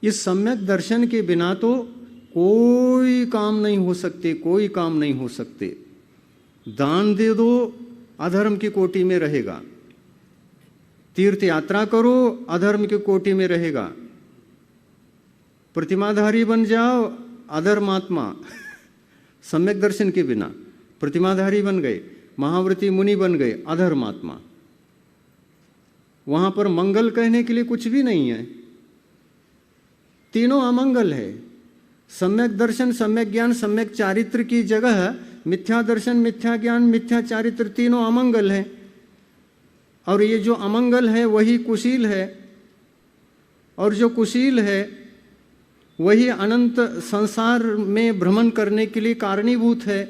इस सम्यक दर्शन के बिना तो कोई काम नहीं हो सकते, कोई काम नहीं हो सकते। दान दे दो, अधर्म की कोटि में रहेगा। तीर्थ यात्रा करो, अधर्म की कोटि में रहेगा। प्रतिमाधारी बन जाओ, अधर्मात्मा। सम्यक दर्शन के बिना प्रतिमाधारी बन गए, महाव्रती मुनि बन गए, अधर्मात्मा। वहां पर मंगल कहने के लिए कुछ भी नहीं है, तीनों अमंगल है। सम्यक दर्शन, सम्यक ज्ञान, सम्यक चारित्र की जगह मिथ्या दर्शन, मिथ्या ज्ञान, मिथ्या चारित्र, तीनों अमंगल है। और ये जो अमंगल है वही कुशील है, और जो कुशील है वही अनंत संसार में भ्रमण करने के लिए कारणीभूत है।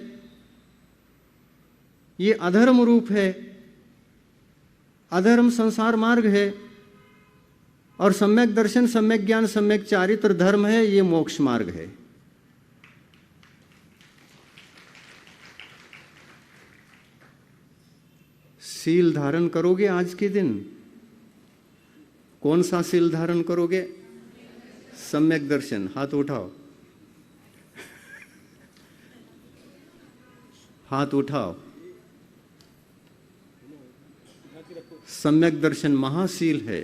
ये अधर्म रूप है, अधर्म संसार मार्ग है, और सम्यक दर्शन, सम्यक ज्ञान, सम्यक चारित्र धर्म है, ये मोक्ष मार्ग है। सील धारण करोगे आज के दिन? कौन सा सील धारण करोगे? सम्यक दर्शन। हाथ उठाओ, हाथ उठाओ। सम्यक दर्शन महासील है।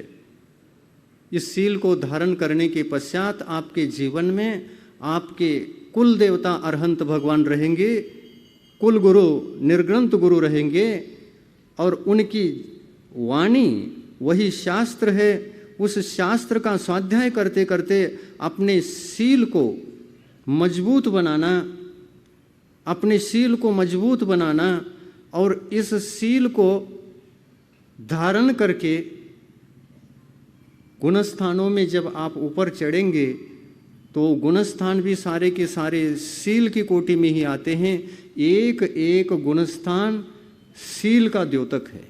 इस सील को धारण करने के पश्चात आपके जीवन में आपके कुल देवता अरहंत भगवान रहेंगे, कुल गुरु निर्ग्रंथ गुरु रहेंगे, और उनकी वाणी वही शास्त्र है। उस शास्त्र का स्वाध्याय करते करते अपने सील को मजबूत बनाना, अपने सील को मजबूत बनाना, और इस सील को धारण करके गुणस्थानों में जब आप ऊपर चढ़ेंगे तो गुणस्थान भी सारे के सारे सील की कोटि में ही आते हैं। एक एक गुणस्थान सील का द्योतक है,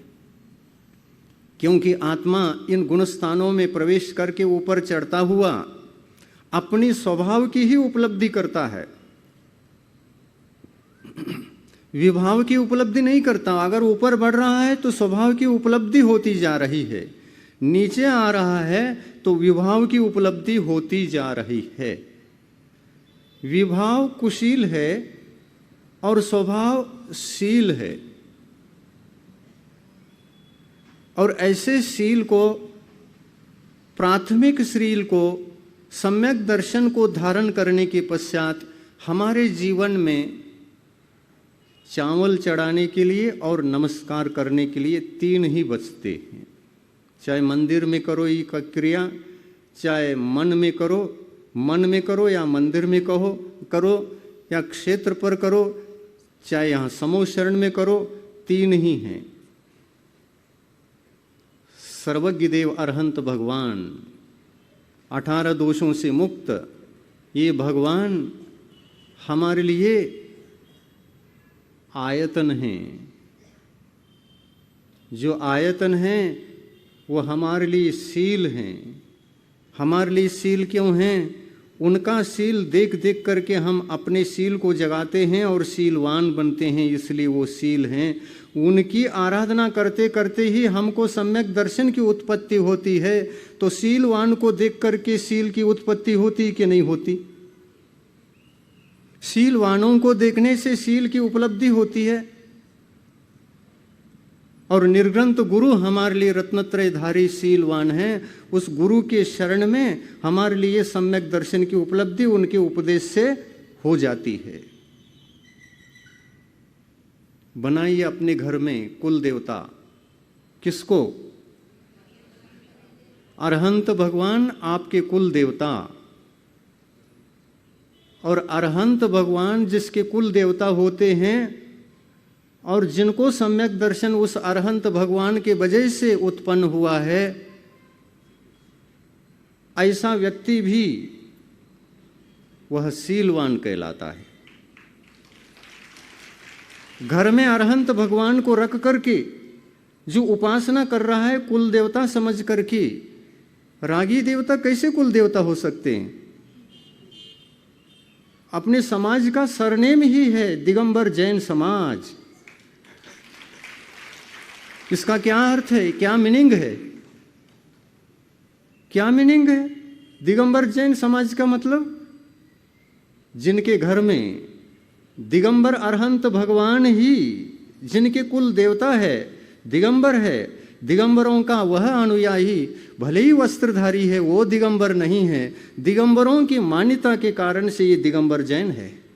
क्योंकि आत्मा इन गुणस्थानों में प्रवेश करके ऊपर चढ़ता हुआ अपनी स्वभाव की ही उपलब्धि करता है, विभाव की उपलब्धि नहीं करता। अगर ऊपर बढ़ रहा है तो स्वभाव की उपलब्धि होती जा रही है, नीचे आ रहा है तो विभाव की उपलब्धि होती जा रही है। विभाव कुशील है और स्वभाव शील है, और ऐसे शील को, प्राथमिक शील को, सम्यक दर्शन को धारण करने के पश्चात हमारे जीवन में चावल चढ़ाने के लिए और नमस्कार करने के लिए तीन ही बचते हैं। चाहे मंदिर में करो ये क्रिया, चाहे मन में करो या मंदिर में करो या क्षेत्र पर करो, चाहे यहाँ समूह शरण में करो, तीन ही हैं। सर्वज्ञ देव अरहंत भगवान 18 दोषों से मुक्त, ये भगवान हमारे लिए आयतन हैं। जो आयतन हैं वो हमारे लिए सील हैं। हमारे लिए सील क्यों हैं? उनका सील देख देख करके हम अपने सील को जगाते हैं और सीलवान बनते हैं, इसलिए वो सील हैं। उनकी आराधना करते करते ही हमको सम्यक दर्शन की उत्पत्ति होती है। तो सीलवान को देख करके सील की उत्पत्ति होती कि नहीं होती? सीलवानों को देखने से सील की उपलब्धि होती है। और निर्ग्रंथ गुरु हमारे लिए रत्नत्रयधारी सीलवान हैं। उस गुरु के शरण में हमारे लिए सम्यक दर्शन की उपलब्धि उनके उपदेश से हो जाती है। बनाइए अपने घर में कुल देवता। किसको? अरहंत भगवान आपके कुल देवता। और अरहंत भगवान जिसके कुल देवता होते हैं और जिनको सम्यक दर्शन उस अरहंत भगवान के वजह से उत्पन्न हुआ है, ऐसा व्यक्ति भी वह सीलवान कहलाता है। घर में अरहंत भगवान को रख करके जो उपासना कर रहा है कुल देवता समझ करके, रागी देवता कैसे कुल देवता हो सकते हैं? अपने समाज का सरनेम ही है दिगंबर जैन समाज। इसका क्या अर्थ है? क्या मीनिंग है? क्या मीनिंग है? दिगंबर जैन समाज का मतलब जिनके घर में दिगंबर अरहंत भगवान ही जिनके कुल देवता है, दिगंबर है, दिगंबरों का वह अनुयायी भले ही वस्त्रधारी है, वो दिगंबर नहीं है। दिगंबरों की मान्यता के कारण से ये दिगंबर जैन है।